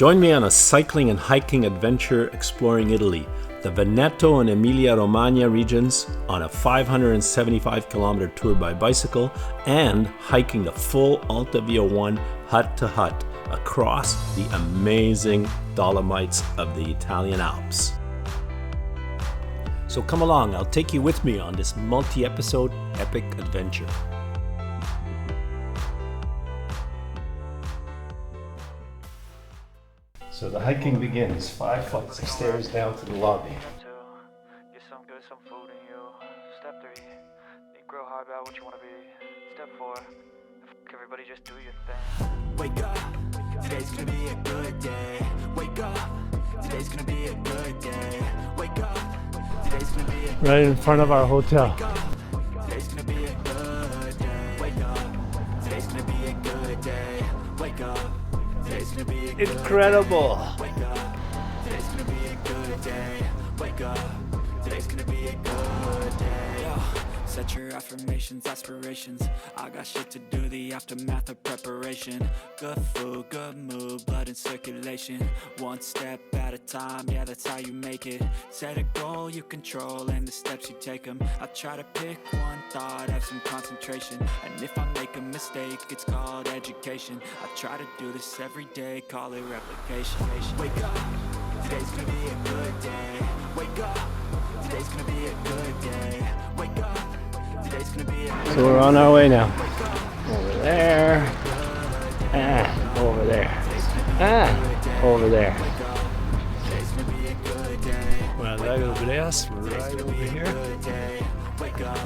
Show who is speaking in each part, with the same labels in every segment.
Speaker 1: Join me on a cycling and hiking adventure exploring Italy, the Veneto and Emilia-Romagna regions, on a 575-kilometer tour by bicycle, and hiking the full Alta Via 1 hut to hut across the amazing Dolomites of the Italian Alps. So come along, I'll take you with me on this multi-episode epic adventure. So the hiking begins, 5 flights of stairs down to the lobby.
Speaker 2: Get some good, some food in you. Step 3, think real hard about what you want to be. Step 4, everybody just do your thing.
Speaker 3: Wake up, today's gonna be a good day. Wake up, today's gonna be a good day. Wake up, today's gonna be a
Speaker 1: Right in front of our hotel.
Speaker 3: today's gonna be a good day. Wake up, today's gonna be a good day. Wake up, today's gonna be a good
Speaker 1: Incredible!
Speaker 3: Wake up, today's gonna be a good day. Wake up, today's gonna be a good day. Yo, set your affirmations, aspirations. I got shit to do, the aftermath of preparation. Good food, good mood, blood in circulation. One step at a time, yeah, that's how you make it. Set a goal you control and the steps you take them. I try to pick one thought, have some concentration. And if I make a mistake, it's called education. I try to do this every day, call it replication. Wake up, today's gonna be a good day. Wake up, today's gonna be a good day. Wake up, today's gonna be a good
Speaker 1: So we're on our way now. Over there. Over there. Over there. Well, Lago di Braies, right over here.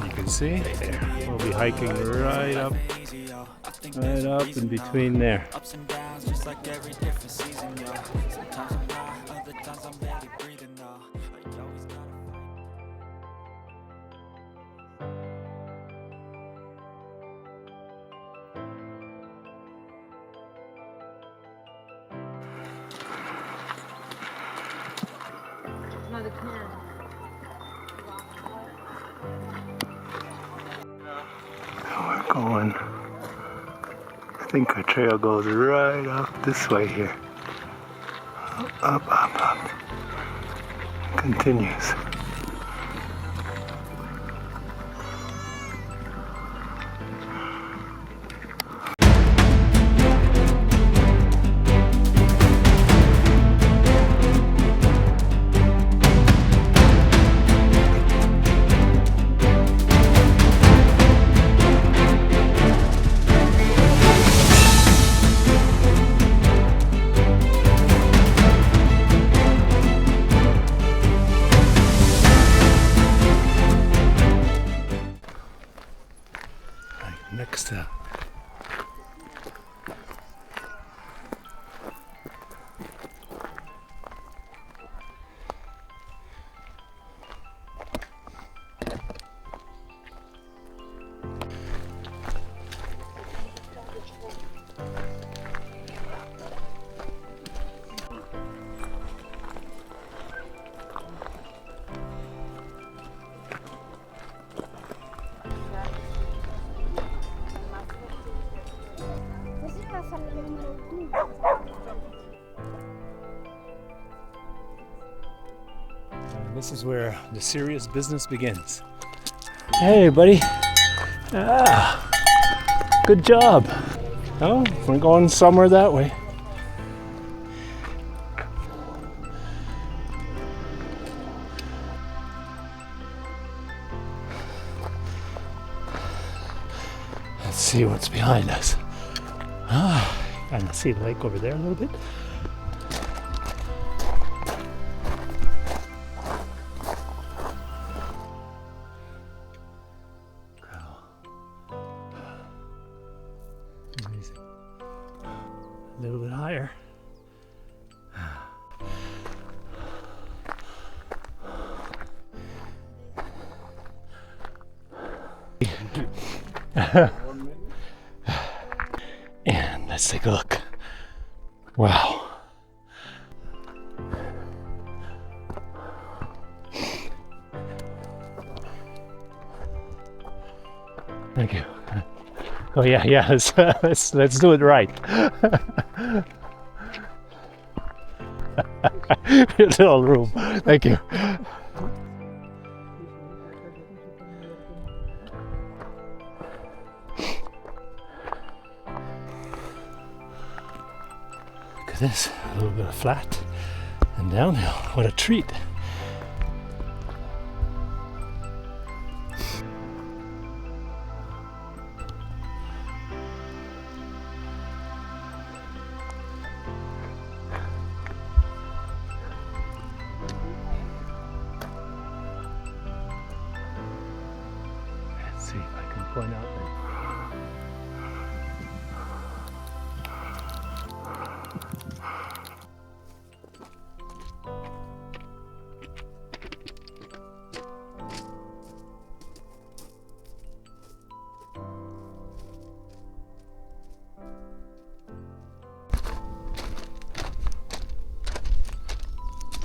Speaker 1: You can see there. We'll be hiking right up in between there.
Speaker 3: ups and downs, just like every different season, yo. Sometimes I'm high, other times I'm barely breathing, though. I always gotta
Speaker 1: We're going. I think our trail goes right up this way here. Up. Continues. Next up. This is where the serious business begins. Hey, buddy. Good job. Oh, we're going somewhere that way. Let's see what's behind us. Kind of see the lake over there a little bit. Amazing. A little bit higher. And let's take a look. Wow. Thank you. Oh yeah, let's do it right. Little room. Thank you. Look at this, a little bit of flat and downhill. What a treat. Let's see if I can point out that.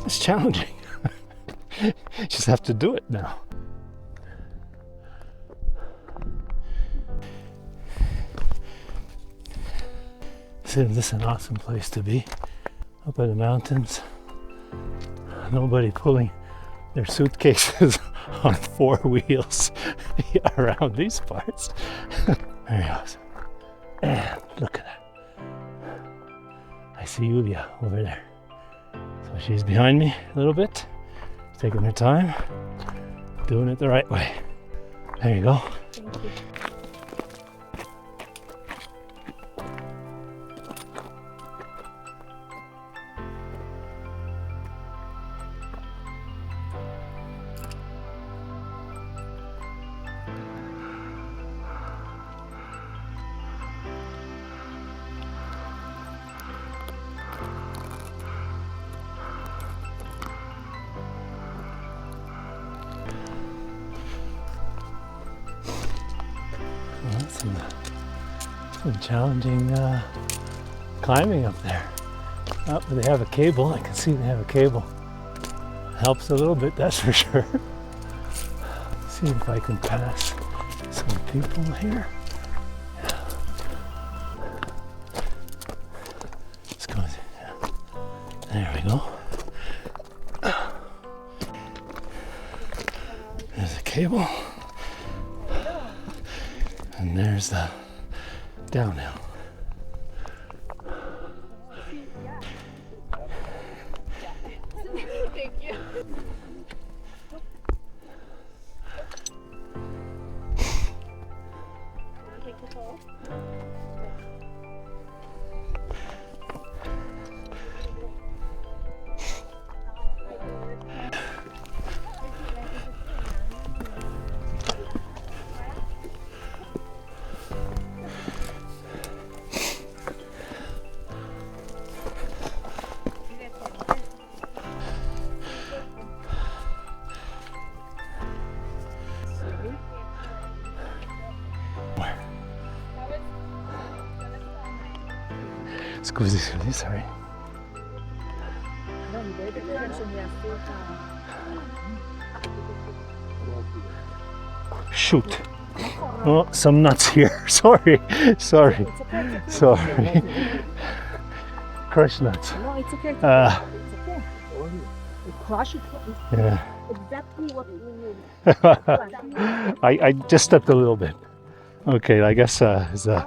Speaker 1: It's challenging. Just have to do it now. Isn't this an awesome place to be? Up in the mountains. Nobody pulling their suitcases on 4 wheels around these parts. Very awesome. And look at that. I see Yulia over there. So she's behind me a little bit, taking her time, doing it the right way. There you go.
Speaker 4: Thank you. Some challenging climbing up there. Oh, but they have a cable. I can see they have a cable. Helps a little bit, that's for sure. See if I can pass some people here. Let's go. There we go. There's a cable. And there's the downhill. Thank you. Take the pole.
Speaker 1: Scusi, sorry. Shoot. Oh, some nuts here. Sorry. Crushed nuts.
Speaker 4: No, it's okay. It's okay. Crush it.
Speaker 1: Yeah.
Speaker 4: Exactly what we need.
Speaker 1: I just stepped a little bit. Okay, I guess it's a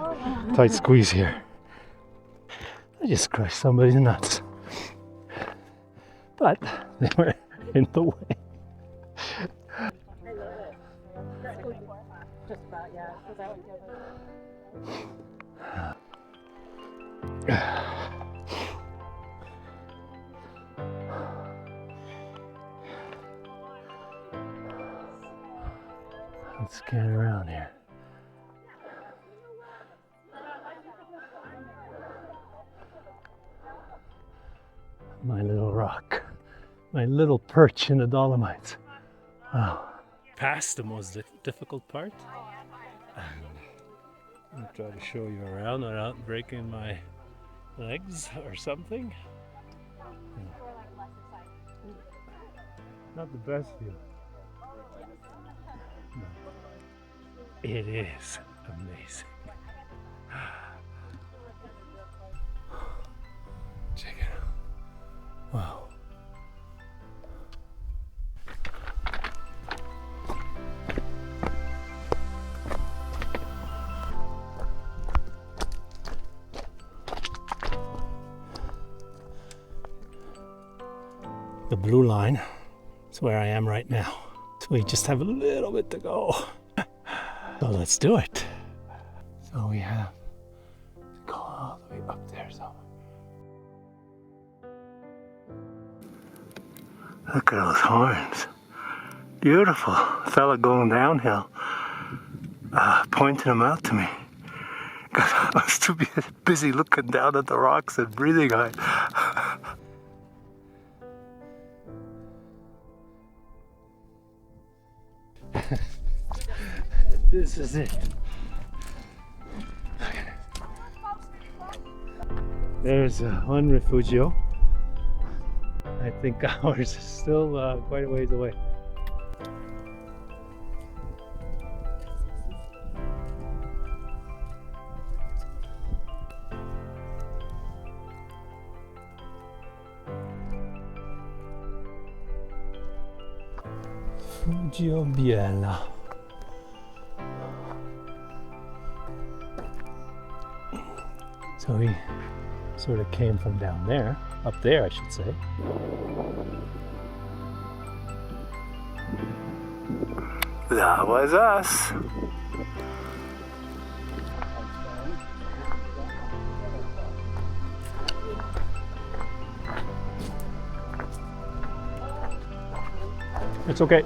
Speaker 1: tight squeeze here. I just crushed somebody's nuts. But they were in the way.
Speaker 4: Just about, yeah. Because I would
Speaker 1: Let's get around here. My little rock, my little perch in the Dolomites. Wow. Past the most difficult part. I'll try to show you around without breaking my legs or something. Not the best view. No. It is amazing. Check it out.
Speaker 4: Wow. The blue line is where I am right now. So we just have a little bit to go. So let's do it. So we have to go all the way up there. So look at those horns. Beautiful. Fella going downhill, pointing them out to me. Because I was too busy looking down at the rocks and breathing hard. This is it. There's one Rifugio. I think ours is still quite a ways away. Rifugio Biella. So we sort of came from down there, up there I should say. That was us. It's okay.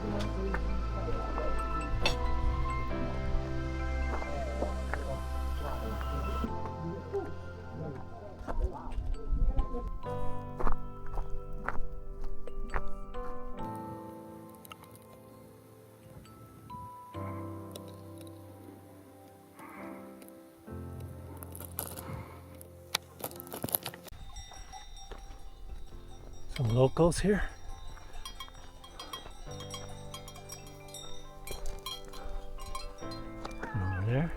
Speaker 4: Some locals here. And over there.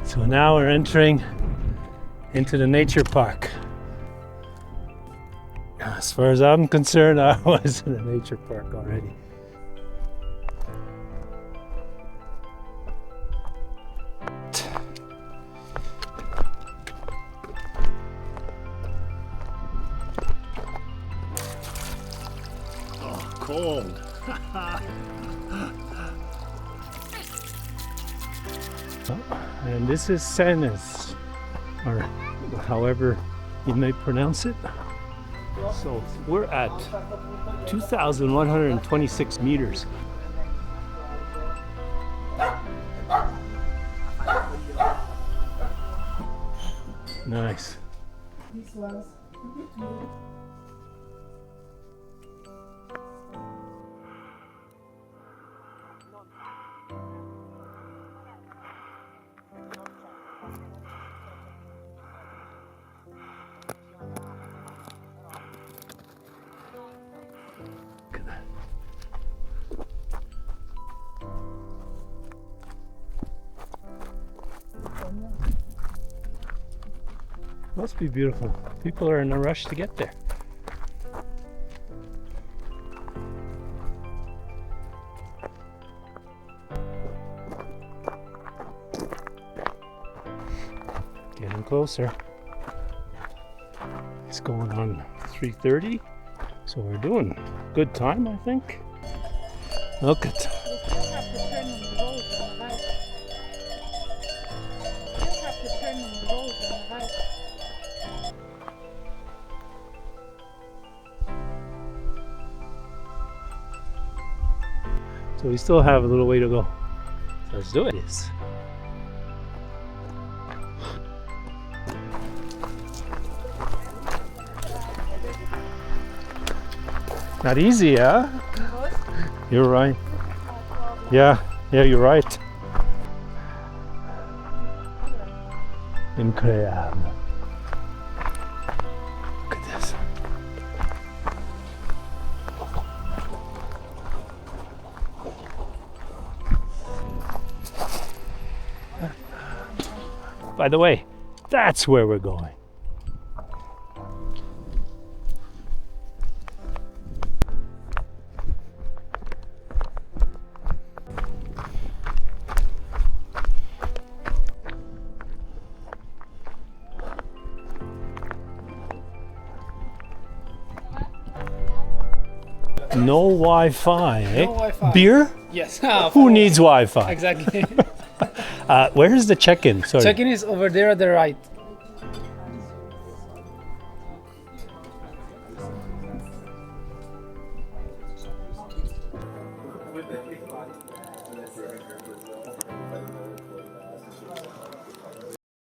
Speaker 4: So now we're entering into the nature park. As far as I'm concerned, I was in a nature park already. Cold. And this is Senes, or however you may pronounce it. So we're at 2,126 meters. Nice. Must be beautiful. People are in a rush to get there. Getting closer. It's going on 3:30, so we're doing good time, I think. Look at. So we still have a little way to go. So let's do it. Not easy, huh? You're right. Yeah, you're right. Incredible. Look at this. By the way, that's where we're going. No Wi-Fi, eh?
Speaker 5: No Wi-Fi.
Speaker 4: Beer?
Speaker 5: Yes.
Speaker 4: Who needs Wi-Fi?
Speaker 5: Exactly.
Speaker 4: Where's the check-in? Sorry.
Speaker 5: Check-in is over there at the right.